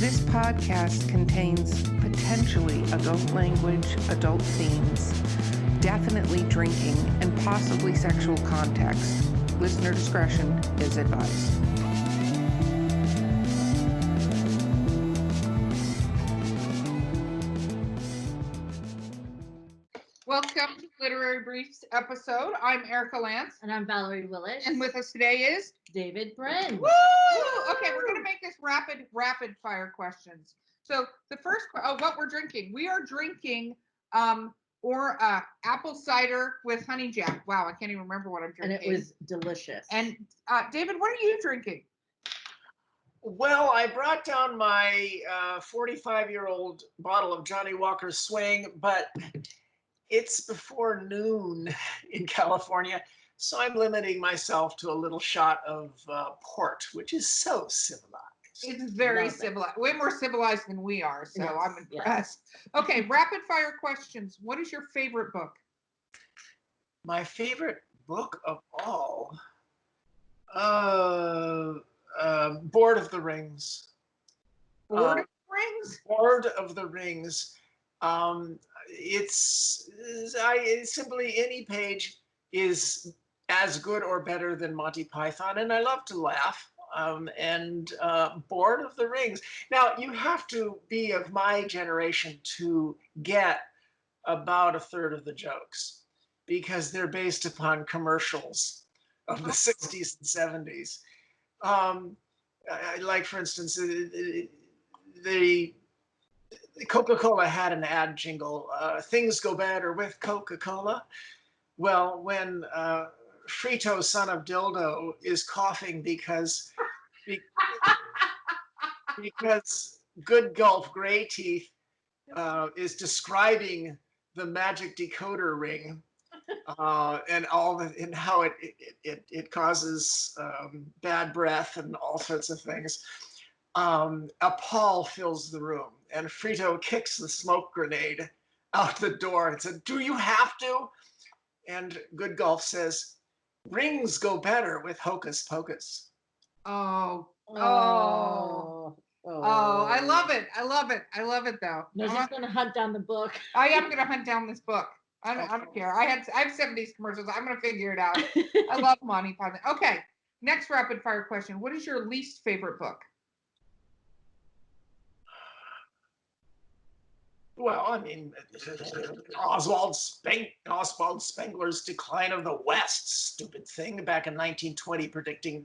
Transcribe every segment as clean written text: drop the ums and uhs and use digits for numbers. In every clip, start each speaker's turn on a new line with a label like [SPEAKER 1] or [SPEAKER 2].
[SPEAKER 1] This podcast contains potentially adult language, adult themes, definitely drinking, and possibly sexual context. Listener discretion is advised. Welcome to Literary Briefs episode. I'm Erica Lance.
[SPEAKER 2] And I'm Valerie Willis.
[SPEAKER 1] And with us today is
[SPEAKER 2] David Brin.
[SPEAKER 1] Woo! Okay, we're going to make this rapid fire questions. So the first, what we're drinking. We are drinking apple cider with honey jack. Wow, I can't even remember what I'm drinking.
[SPEAKER 2] And it was delicious.
[SPEAKER 1] And David, what are you drinking?
[SPEAKER 3] Well, I brought down my 45-year-old bottle of Johnny Walker Swing, but it's before noon in California, so I'm limiting myself to a little shot of port, which is so civilized.
[SPEAKER 1] It's very civilized, way more civilized than we are, so
[SPEAKER 2] Yes,
[SPEAKER 1] I'm impressed. Yes. Okay, rapid fire questions. What is your favorite book?
[SPEAKER 3] My favorite book of all? Board of the Rings.
[SPEAKER 1] Board of the Rings?
[SPEAKER 3] Board of the Rings. It's simply any page is as good or better than Monty Python, and I love to laugh. Board of the Rings. Now, you have to be of my generation to get about a third of the jokes because they're based upon commercials of the 60s and 70s. Like, for instance, the Coca-Cola had an ad jingle, things go better with Coca-Cola. Well, when Frito, son of Dildo, is coughing because Good Gulf Gray Teeth is describing the magic decoder ring and how it causes bad breath and all sorts of things. A pall fills the room, and Frito kicks the smoke grenade out the door and said, "Do you have to?" And Good Gulf says, "Rings go better with Hocus Pocus."
[SPEAKER 1] Oh, I love it. I love it, though.
[SPEAKER 2] No, she's going to hunt down the book.
[SPEAKER 1] I am going to hunt down this book. I don't care. I have 70s commercials. I'm going to figure it out. I love Monty Python. Okay, next rapid fire question. What is your least favorite book?
[SPEAKER 3] Well, I mean, Oswald Spengler's Decline of the West, stupid thing, back in 1920, predicting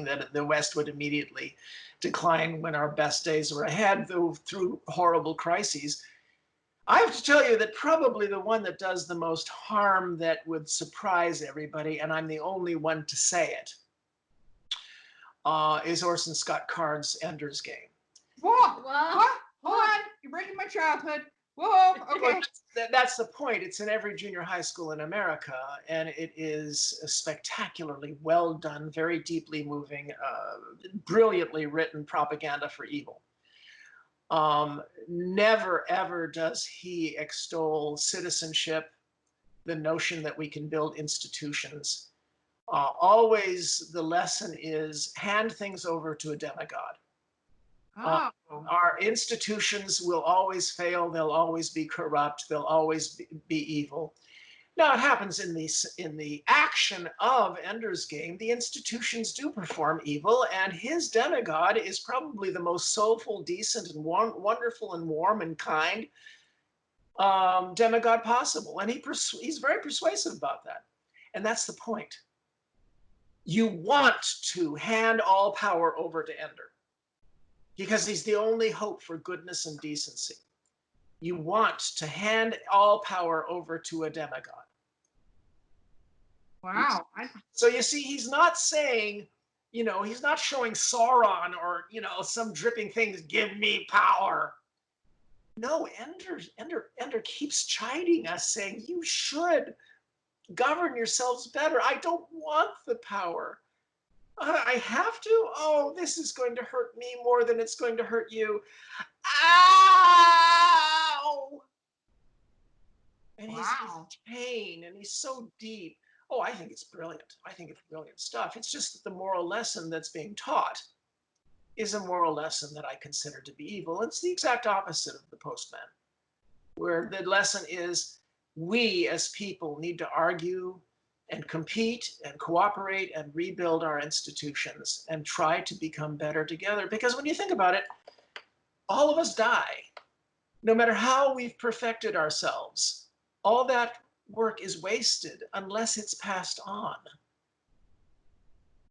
[SPEAKER 3] that the West would immediately decline when our best days were ahead, through horrible crises. I have to tell you that probably the one that does the most harm, that would surprise everybody, and I'm the only one to say it, is Orson Scott Card's Ender's Game.
[SPEAKER 1] Whoa! What? Hold on, you're breaking my childhood. Whoa, okay.
[SPEAKER 3] Well, that's the point. It's in every junior high school in America, and it is spectacularly well done, very deeply moving, brilliantly written propaganda for evil. Never, ever does he extol citizenship, the notion that we can build institutions. Always the lesson is hand things over to a demigod. Our institutions will always fail. They'll always be corrupt. They'll always be evil. Now, it happens in the action of Ender's Game. The institutions do perform evil, and his demigod is probably the most soulful, decent, and wonderful, and warm and kind demigod possible. And he's very persuasive about that. And that's the point. You want to hand all power over to Ender, because he's the only hope for goodness and decency. You want to hand all power over to a demigod.
[SPEAKER 1] Wow.
[SPEAKER 3] So you see, he's not saying, he's not showing Sauron or, some dripping things, give me power. No, Ender keeps chiding us, saying, you should govern yourselves better. I don't want the power. I have to? Oh, this is going to hurt me more than it's going to hurt you. Ow! And he's pain, and he's so deep. Oh, I think it's brilliant. I think it's brilliant stuff. It's just that the moral lesson that's being taught is a moral lesson that I consider to be evil. It's the exact opposite of the Postman, where the lesson is we as people need to argue and compete and cooperate and rebuild our institutions and try to become better together. Because when you think about it, all of us die. No matter how we've perfected ourselves, all that work is wasted unless it's passed on.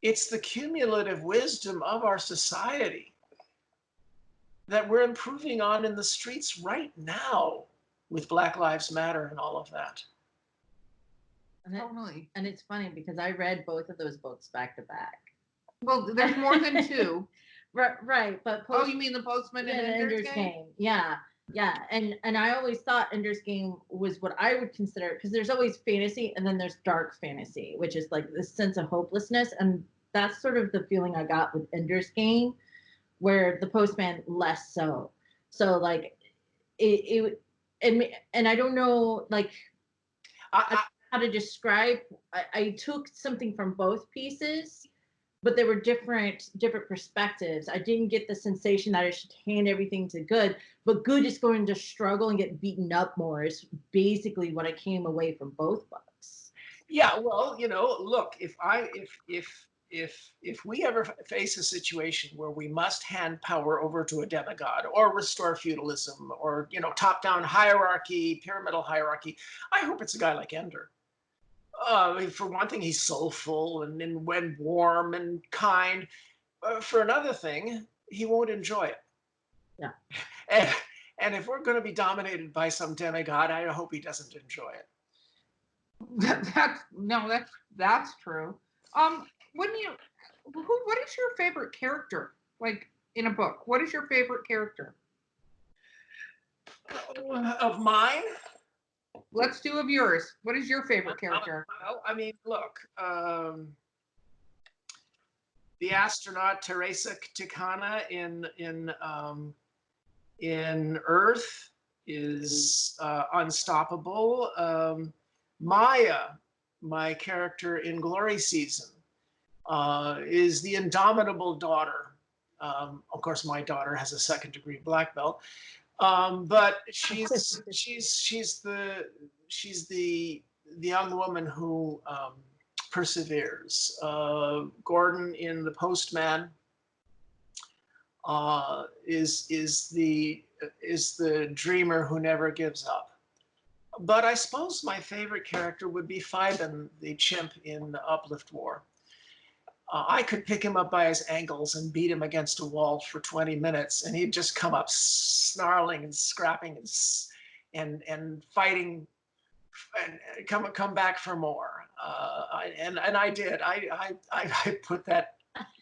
[SPEAKER 3] It's the cumulative wisdom of our society that we're improving on in the streets right now with Black Lives Matter and all of that.
[SPEAKER 4] Totally.
[SPEAKER 2] And it's funny because I read both of those books back to back.
[SPEAKER 4] Well, there's more than two.
[SPEAKER 2] Right, but
[SPEAKER 4] Oh, you mean the Postman and Ender's Game?
[SPEAKER 2] Yeah, and I always thought Ender's Game was what I would consider, because there's always fantasy and then there's dark fantasy, which is like this sense of hopelessness, and that's sort of the feeling I got with Ender's Game, where the Postman less so. So like and I don't know like how to describe. I took something from both pieces, but there were different perspectives. I didn't get the sensation that I should hand everything to good, but good is going to struggle and get beaten up more is basically what I came away from both books.
[SPEAKER 3] Yeah, well, look, if we ever face a situation where we must hand power over to a demigod or restore feudalism or, top-down hierarchy, pyramidal hierarchy, I hope it's a guy like Ender. For one thing, he's soulful and when warm and kind. For another thing, he won't enjoy it.
[SPEAKER 2] Yeah.
[SPEAKER 3] And if we're going to be dominated by some demigod, I hope he doesn't enjoy it.
[SPEAKER 4] That's true. What is your favorite character? Like in a book, what is your favorite character?
[SPEAKER 3] Of mine?
[SPEAKER 4] Let's do of yours. What is your favorite character?
[SPEAKER 3] Well, I mean, look, the astronaut Teresa Ticana in Earth is unstoppable. Maya, my character in Glory Season, is the indomitable daughter. Of course, my daughter has a 2nd-degree black belt, but she's the young woman who perseveres. Gordon in The Postman is the dreamer who never gives up. But I suppose my favorite character would be Fiben, the chimp in the Uplift War. I could pick him up by his ankles and beat him against a wall for 20 minutes, and he'd just come up snarling and scrapping and fighting, and come back for more. And I did. I put that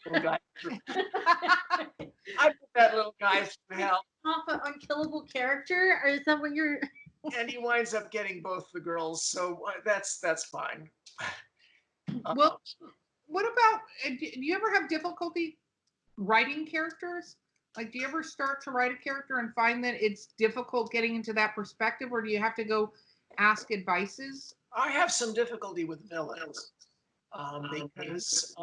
[SPEAKER 3] little guy through. I put that little guy through hell.
[SPEAKER 2] Off an unkillable character, or is that what you're?
[SPEAKER 3] And he winds up getting both the girls, so that's fine.
[SPEAKER 4] Well, what about? Do you ever have difficulty writing characters? Like, do you ever start to write a character and find that it's difficult getting into that perspective, or do you have to go ask advices?
[SPEAKER 3] I have some difficulty with villains because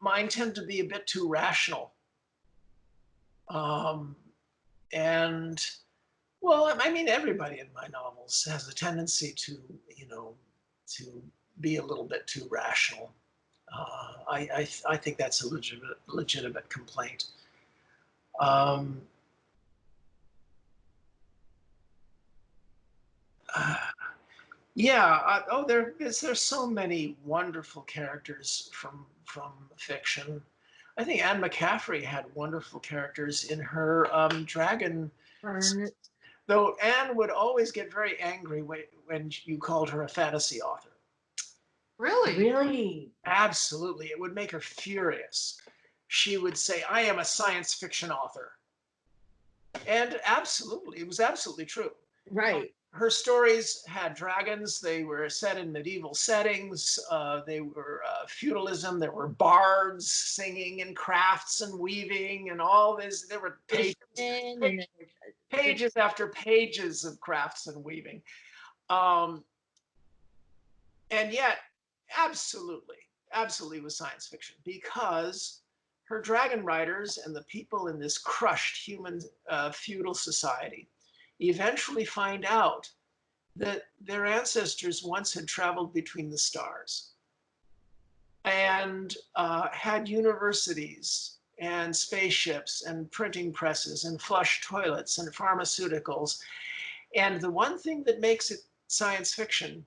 [SPEAKER 3] mine tend to be a bit too rational. And well, I mean, everybody in my novels has a tendency to be a little bit too rational. I think that's a legitimate complaint. There's so many wonderful characters from fiction. I think Anne McCaffrey had wonderful characters in her Dragon. Though Anne would always get very angry when you called her a fantasy author.
[SPEAKER 2] Really?
[SPEAKER 3] Absolutely. It would make her furious. She would say, I am a science fiction author. And absolutely, it was absolutely true.
[SPEAKER 2] Right.
[SPEAKER 3] Her stories had dragons. They were set in medieval settings. They were feudalism. There were bards singing and crafts and weaving and all this. There were pages after pages of crafts and weaving. And yet, absolutely was science fiction, because her dragon riders and the people in this crushed human feudal society eventually find out that their ancestors once had traveled between the stars and had universities and spaceships and printing presses and flush toilets and pharmaceuticals. And the one thing that makes it science fiction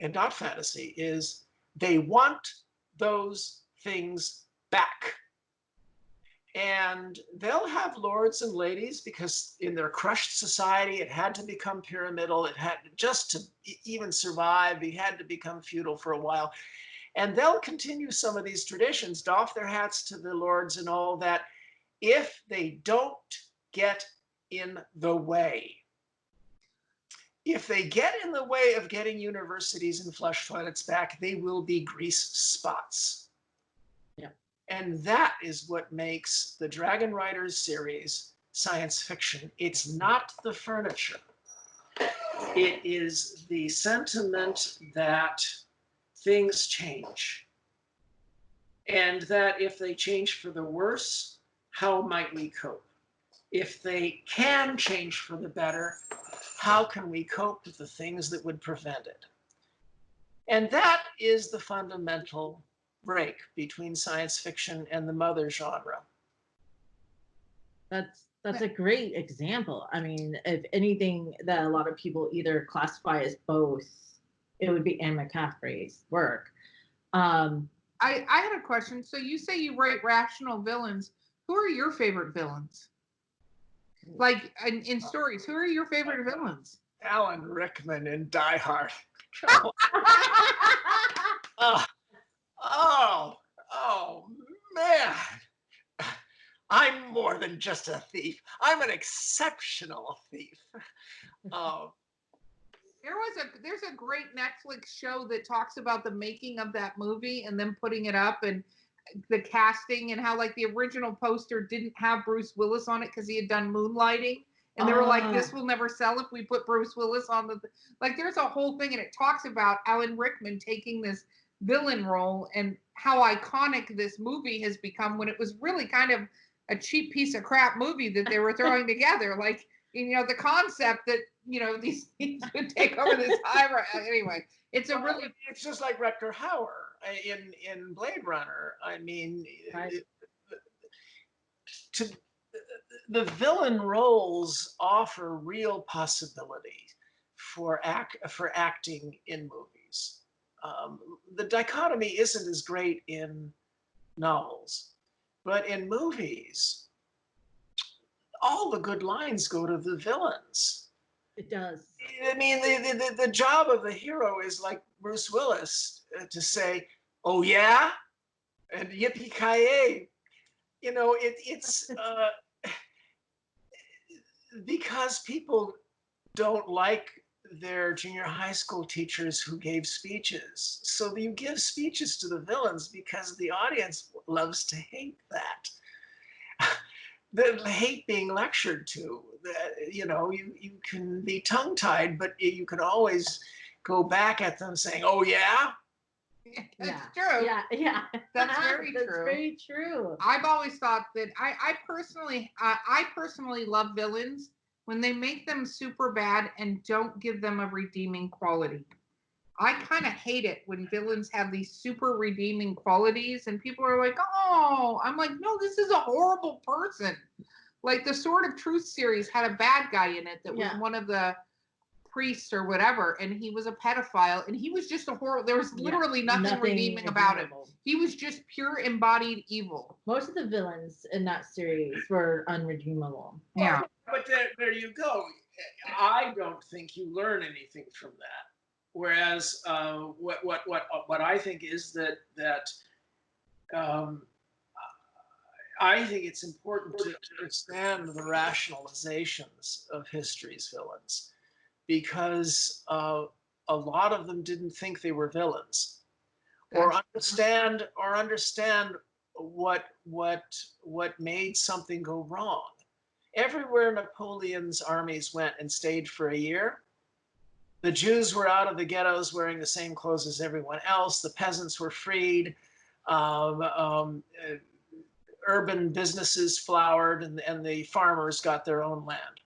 [SPEAKER 3] and not fantasy is they want those things back. And they'll have lords and ladies because in their crushed society, it had to become pyramidal. It had just to even survive. It had to become feudal for a while. And they'll continue some of these traditions, doff their hats to the lords and all that, if they don't get in the way. If they get in the way of getting universities and flush toilets back, they will be grease spots. And that is what makes the Dragon Riders series science fiction. It's not the furniture. It is the sentiment that things change. And that if they change for the worse, how might we cope? If they can change for the better, how can we cope with the things that would prevent it? And that is the fundamental break between science fiction and the mother genre.
[SPEAKER 2] That's a great example. I mean, if anything that a lot of people either classify as both, it would be Anne McCaffrey's work.
[SPEAKER 4] I had a question. So you say you write rational villains. Who are your favorite villains? Like in stories, who are your favorite villains?
[SPEAKER 3] Alan Rickman in Die Hard. Oh, man. I'm more than just a thief. I'm an exceptional thief.
[SPEAKER 4] There's a great Netflix show that talks about the making of that movie and then putting it up and the casting and how like the original poster didn't have Bruce Willis on it because he had done Moonlighting. And they were like, this will never sell if we put Bruce Willis on the, like, there's a whole thing and it talks about Alan Rickman taking this villain role and how iconic this movie has become when it was really kind of a cheap piece of crap movie that they were throwing together. Like, you know, the concept that, you know, these things would take over this high. Anyway, it's a really.
[SPEAKER 3] It's just like Rutger Hauer in Blade Runner. I mean,
[SPEAKER 2] Right.
[SPEAKER 3] The villain roles offer real possibility for acting in movies. The dichotomy isn't as great in novels, but in movies, all the good lines go to the villains.
[SPEAKER 2] It does.
[SPEAKER 3] I mean, the job of the hero is like Bruce Willis to say, "Oh yeah," and yippee-ki-yay. You know, it's because people don't like their junior high school teachers who gave speeches. So you give speeches to the villains because the audience loves to hate that. They hate being lectured to. You know, you can be tongue-tied, but you can always go back at them saying, "Oh yeah."
[SPEAKER 4] That's true.
[SPEAKER 2] Yeah.
[SPEAKER 4] That's very true.
[SPEAKER 2] That's very true.
[SPEAKER 4] I've always thought that I personally love villains when they make them super bad and don't give them a redeeming quality. I kind of hate it when villains have these super redeeming qualities and people are like, "Oh," I'm like, "No, this is a horrible person." Like the Sword of Truth series had a bad guy in it that was one of the priests or whatever, and he was a pedophile, and he was just a horrible. There was literally nothing redeeming about him. He was just pure embodied evil.
[SPEAKER 2] Most of the villains in that series were unredeemable.
[SPEAKER 4] Yeah,
[SPEAKER 3] but there you go. I don't think you learn anything from that. Whereas what I think is that I think it's important to understand the rationalizations of history's villains, because a lot of them didn't think they were villains, or understand what made something go wrong. Everywhere Napoleon's armies went and stayed for a year, the Jews were out of the ghettos wearing the same clothes as everyone else. The peasants were freed. urban businesses flowered and the farmers got their own land.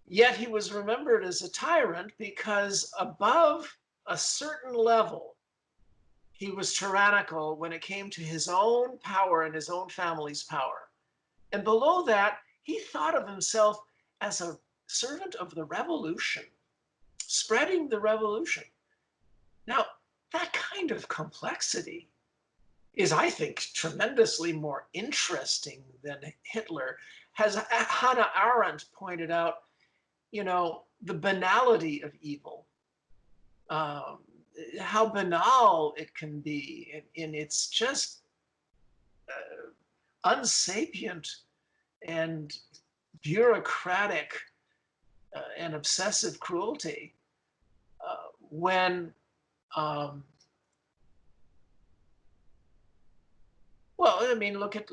[SPEAKER 3] Yet he was remembered as a tyrant because above a certain level, he was tyrannical when it came to his own power and his own family's power. And below that, he thought of himself as a servant of the revolution, spreading the revolution. Now, that kind of complexity is, I think, tremendously more interesting than Hitler. As Hannah Arendt pointed out, you know, the banality of evil, how banal it can be in its just unsapient and bureaucratic and obsessive cruelty when well, I mean, look at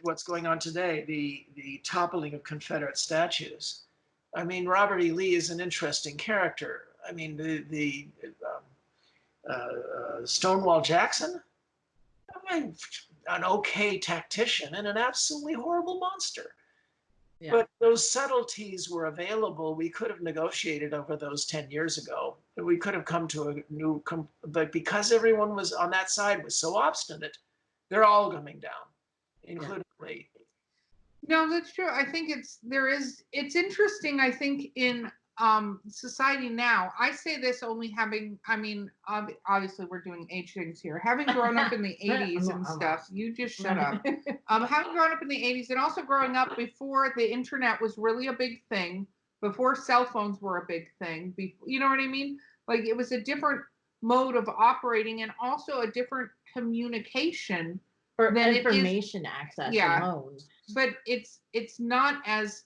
[SPEAKER 3] what's going on today, the toppling of Confederate statues. I mean, Robert E. Lee is an interesting character. I mean, the Stonewall Jackson, I mean, an okay tactician and an absolutely horrible monster.
[SPEAKER 2] Yeah.
[SPEAKER 3] But those subtleties were available. We could have negotiated over those 10 years ago. We could have come to a new, but because everyone was on that side was so obstinate, they're all coming down, including Lee.
[SPEAKER 4] No, that's true. I think it's interesting. I think in society now, I say this only having, I mean, obviously we're doing age things here. Having grown up in the 80s and stuff, you just shut up. Having grown up in the 80s and also growing up before the internet was really a big thing, before cell phones were a big thing, you know what I mean? Like it was a different mode of operating and also a different communication.
[SPEAKER 2] For
[SPEAKER 4] than
[SPEAKER 2] information access alone.
[SPEAKER 4] But it's not as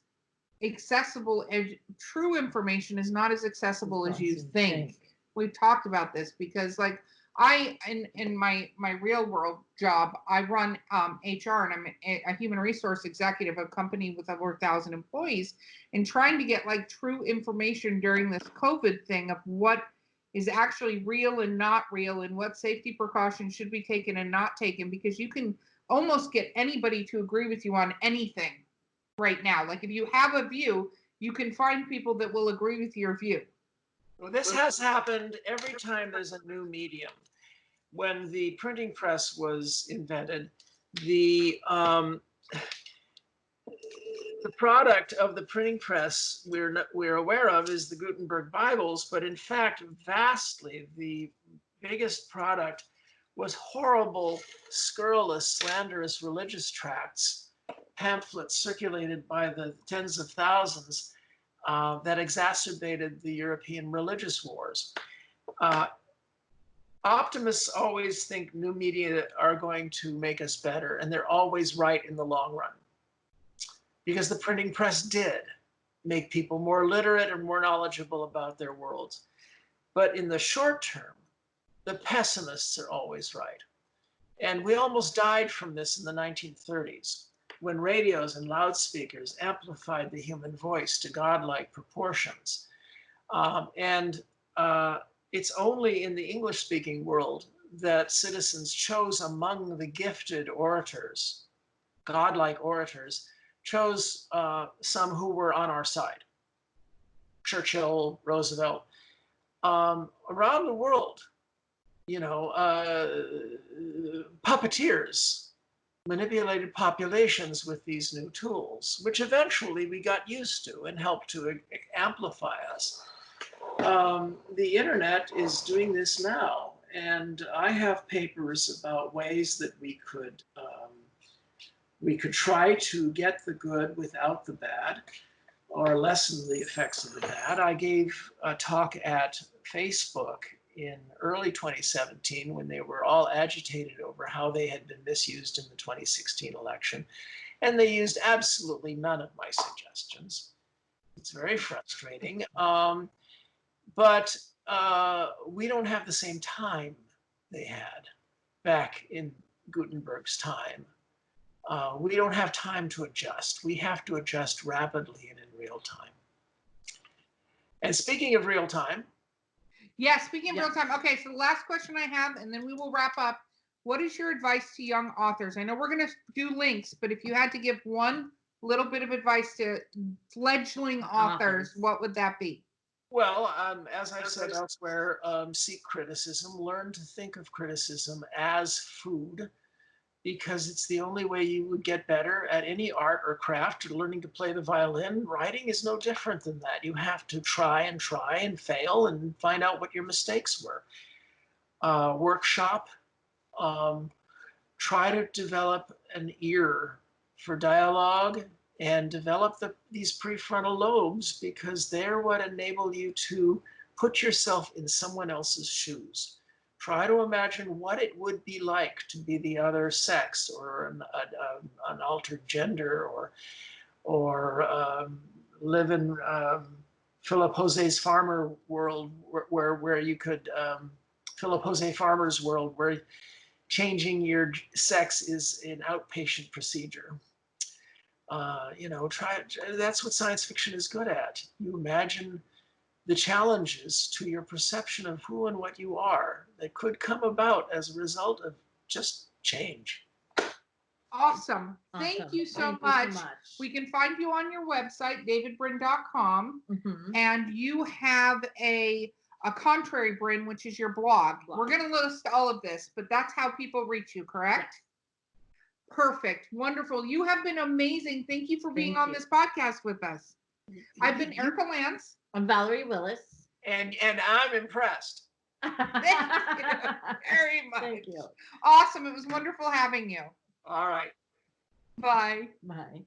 [SPEAKER 4] accessible as true information is not as accessible as you think. We've talked about this because like I in my real world job, I run HR and I'm a human resource executive of a company with over 1,000 employees, and trying to get like true information during this COVID thing of what is actually real and not real and what safety precautions should be taken and not taken, because you can almost get anybody to agree with you on anything right now. Like if you have a view, you can find people that will agree with your view.
[SPEAKER 3] Well, this has happened every time there's a new medium. When the printing press was invented, the product of the printing press we're aware of is the Gutenberg Bibles, but in fact, vastly the biggest product was horrible, scurrilous, slanderous religious tracts, pamphlets circulated by the tens of thousands that exacerbated the European religious wars. Optimists always think new media are going to make us better, and they're always right in the long run. Because the printing press did make people more literate and more knowledgeable about their worlds. But in the short term, the pessimists are always right. And we almost died from this in the 1930s, when radios and loudspeakers amplified the human voice to godlike proportions. It's only in the English-speaking world that citizens chose among the gifted orators, godlike orators, chose some who were on our side. Churchill, Roosevelt. Around the world, you know, puppeteers manipulated populations with these new tools, which eventually we got used to and helped to amplify us. The internet is doing this now, and I have papers about ways that we could try to get the good without the bad, or lessen the effects of the bad. I gave a talk at Facebook in early 2017 when they were all agitated over how they had been misused in the 2016 election, and they used absolutely none of my suggestions. It's very frustrating, but we don't have the same time they had back in Gutenberg's time. We don't have time to adjust. We have to adjust rapidly and in real time. And speaking of real time.
[SPEAKER 4] Yeah, speaking of real time. Okay, so the last question I have, and then we will wrap up. what is your advice to young authors? I know we're going to do links, but if you had to give one little bit of advice to fledgling authors, what would that be?
[SPEAKER 3] Well, as I've said elsewhere, seek criticism, learn to think of criticism as food, because it's the only way you would get better at any art or craft. Learning to play the violin, writing is no different than that. You have to try and fail and find out what your mistakes were. Workshop, try to develop an ear for dialogue and develop these prefrontal lobes, because they're what enable you to put yourself in someone else's shoes. Try to imagine what it would be like to be the other sex, or an altered gender, or live in Philip Jose's farmer world, where you could Philip Jose farmer's world, where changing your sex is an outpatient procedure. That's what science fiction is good at. You imagine the challenges to your perception of who and what you are that could come about as a result of just change.
[SPEAKER 4] Awesome. Thank you so much. We can find you on your website, davidbrin.com, and you have a Contrary Brin, which is your blog. We're going to list all of this, but that's how people reach you, correct? Yes. Perfect. Wonderful. You have been amazing. Thank you for being on this podcast with us. I've been Erica Lance.
[SPEAKER 2] I'm Valerie Willis.
[SPEAKER 3] And I'm impressed.
[SPEAKER 4] Thank you very much.
[SPEAKER 2] Thank you.
[SPEAKER 4] Awesome. It was wonderful having you.
[SPEAKER 3] All right.
[SPEAKER 4] Bye.
[SPEAKER 2] Bye.